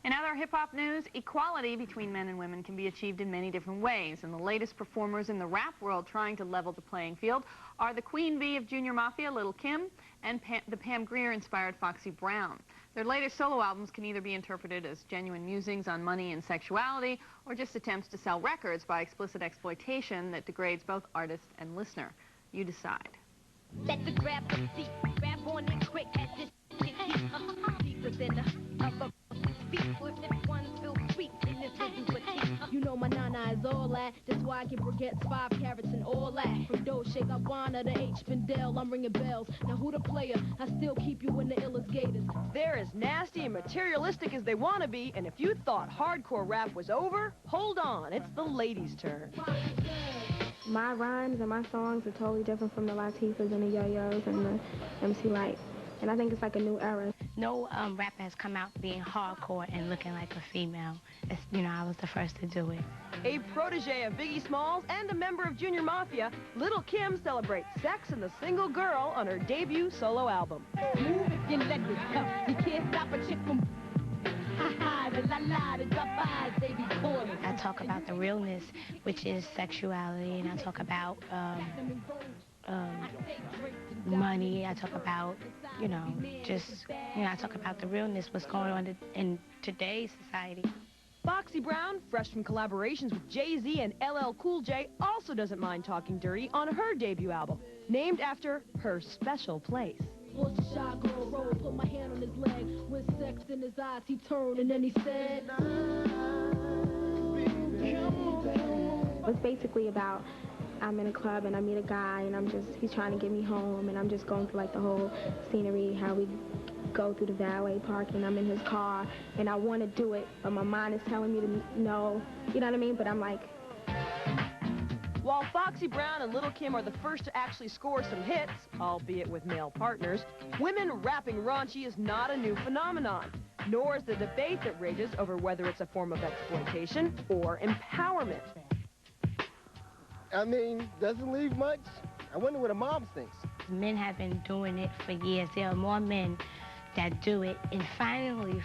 In other hip-hop news, equality between men and women can be achieved in many different ways, and the latest performers in the rap world trying to level the playing field are the Queen Bee of Junior Mafia, Lil Kim, and the Pam Grier-inspired Foxy Brown. Their latest solo albums can either be interpreted as genuine musings on money and sexuality, or just attempts to sell records by explicit exploitation that degrades both artist and listener. You decide. Better grab the seat, grab on it quick as this deep within the upper feet. If one feels sweet, then this will do what you know my nana is all that. That's why I get baguettes, 5 carats, and all that. From Dolce Gabbana to H. Findel, I'm ringing bells. Now who the player? I still keep you in the illest gators. They're as nasty and materialistic as they want to be, and if you thought hardcore rap was over, hold on, it's the ladies' turn. My rhymes and my songs are totally different from the Latifahs and the Yo-Yos and the MC Light. And I think it's like a new era. No rapper has come out being hardcore and looking like a female. You know, I was the first to do it. A protege of Biggie Smalls and a member of Junior Mafia, Lil Kim celebrates sex and the single girl on her debut solo album. You can't stop a chick from I talk about the realness, which is sexuality, and I talk about money. I talk about, I talk about the realness, what's going on in today's society. Foxy Brown, fresh from collaborations with Jay-Z and LL Cool J, also doesn't mind talking dirty on her debut album, named after her special place. Put my hand on his leg. With sex in his eyes, he turned and then he said, it's basically about I'm in a club and I meet a guy and he's trying to get me home, and I'm just going through like the whole scenery, how we go through the valet parking. I'm in his car and I want to do it, but my mind is telling me to no, you know what I mean? But I'm like. While Foxy Brown and Lil Kim are the first to actually score some hits, albeit with male partners, women rapping raunchy is not a new phenomenon, nor is the debate that rages over whether it's a form of exploitation or empowerment. I mean, doesn't leave much. I wonder what a mom thinks. Men have been doing it for years. There are more men that do it, and finally,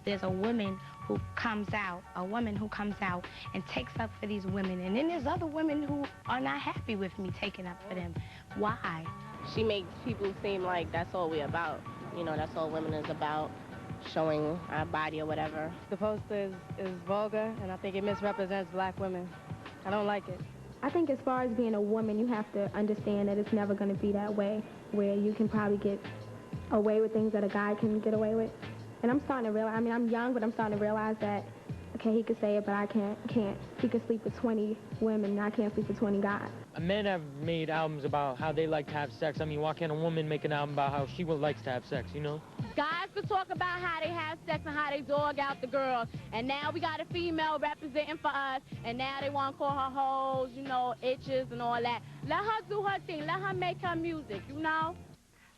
there's a woman who comes out, and takes up for these women. And then there's other women who are not happy with me taking up for them. Why? She makes people seem like that's all we're about. You know, that's all women is about, showing our body or whatever. The poster is vulgar, and I think it misrepresents black women. I don't like it. I think as far as being a woman, you have to understand that it's never going to be that way, where you can probably get away with things that a guy can get away with. And I'm starting to realize, I mean, I'm young, but I'm starting to realize that, okay, he could say it, but I can't. He could sleep with 20 women, and I can't sleep with 20 guys. Men have made albums about how they like to have sex. I mean, why can't a woman make an album about how she likes to have sex, you know? Guys could talk about how they have sex and how they dog out the girls. And now we got a female representing for us, and now they want to call her hoes, itches and all that. Let her do her thing. Let her make her music,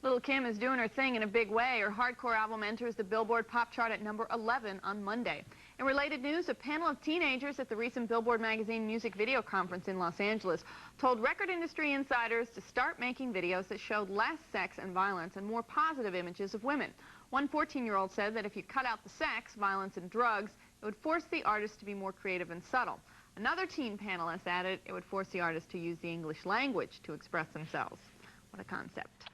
Lil Kim is doing her thing in a big way. Her hardcore album enters the Billboard pop chart at number 11 on Monday. In related news, a panel of teenagers at the recent Billboard magazine music video conference in Los Angeles told record industry insiders to start making videos that showed less sex and violence and more positive images of women. One 14-year-old said that if you cut out the sex, violence, and drugs, it would force the artist to be more creative and subtle. Another teen panelist added it would force the artist to use the English language to express themselves. What a concept.